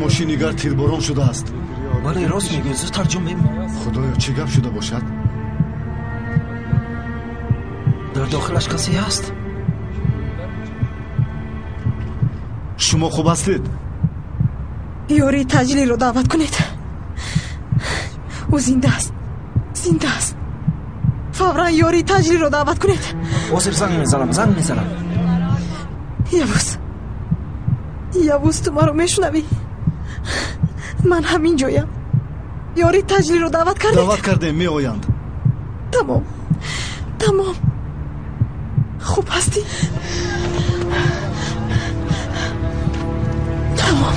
ماشینیگر تیرباران شده است. بله راست میگه. زود ترجمه ببین. خدایا چه گپ شده باشد؟ در داخلش کسی هست؟ شما خوب هستید؟ یاری تجلی رو دعوت کنید. او زنده است. زنده است. فورا یاری تجلی رو دعوت کنید. واسر زنگ میزنم. یوز تو ما رو میشنوی؟ من همین جویم. یاری تجلی رو دعوت کردیم می آیند. تمام خوب هستی؟ تمام.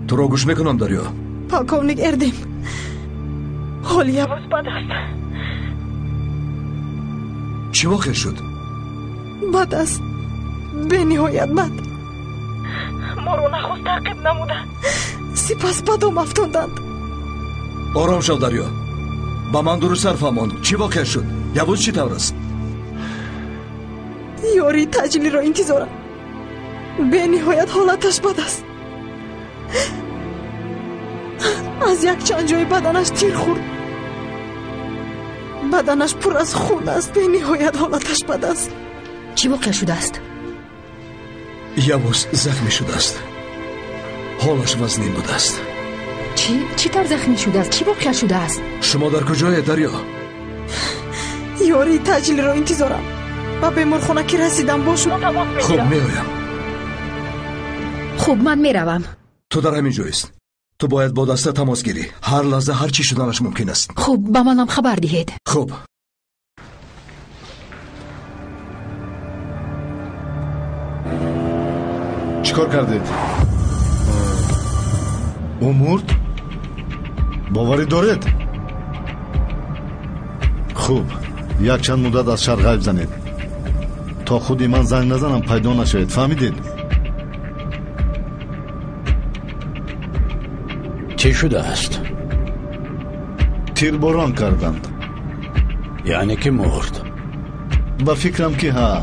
تو رو گوش میکنم دریا. پاکونیک اردیم. حالی یواز بد است. چی واقع شد؟ بد است. به نهایت بد. ما رو نخواست تعقیب نمودن. سپس بدم افتاندند. آرام شو دریا. با من درست حرف فرمان. چی واقع شد؟ یواز چی طور است؟ یاری تجلی را انتظارم. به نهایت حالتش بد است. از یک چند جای بدنش تیر خورد. بدنش پر از خون است. به نهایت حالتش بد است. چی واقع شده است؟ یواز زخمی شده است. حالش وزنین بوده است. چی طور زخمی شده است؟ چی واقع شده است؟ شما در کجای دریا؟ یاری تجلی را انتظارم و به مرخونه که رسیدم باشم. خوب میایم. خوب من میروم. تو در همین جایست. تو باید با دسته تماس گیری. هر لحظه هر چی شدنش ممکن است. خوب به منم خبر دهید. خوب. چیکار کردید؟ او مرد؟ باوری دارید؟ خوب. یک چند مدت از شهر غیب زنید تا خودی من زنگ نزنم پیدا نشوید. فهمیدید؟ چی شده است؟ تیرباران کردند. یعنی که مرد؟ با فکرم که ها.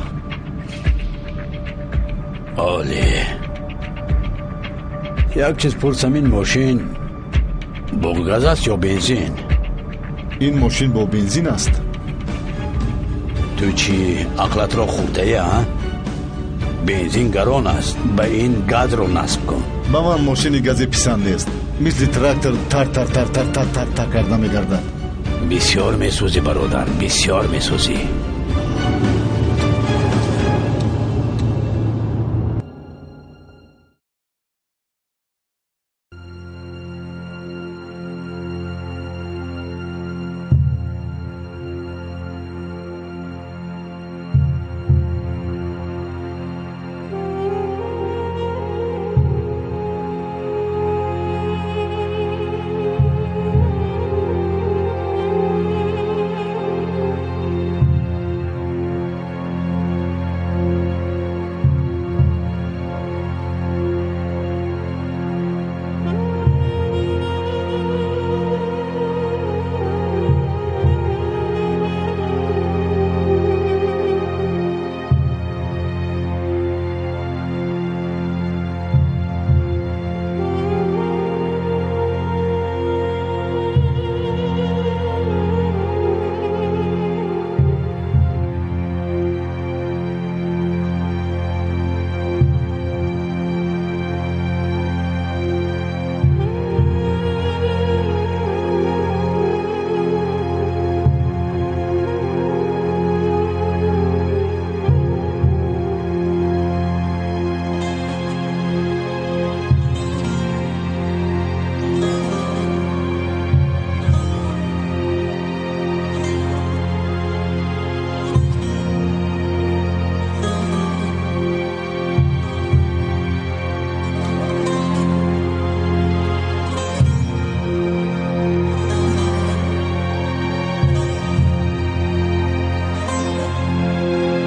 عالی. یک چیز پرسم، این ماشین با گاز است یا بنزین؟ این ماشین با بنزین است. تو چی عقلت را خورده ها؟ بنزین گران است. به این گاز رو نصب کن. با من ماشین گازی پسند است. مثل تراکتور تر تر تر تر تر تر تر کرده میگردد. بسیار میسوزی برادر، بسیار میسوزی.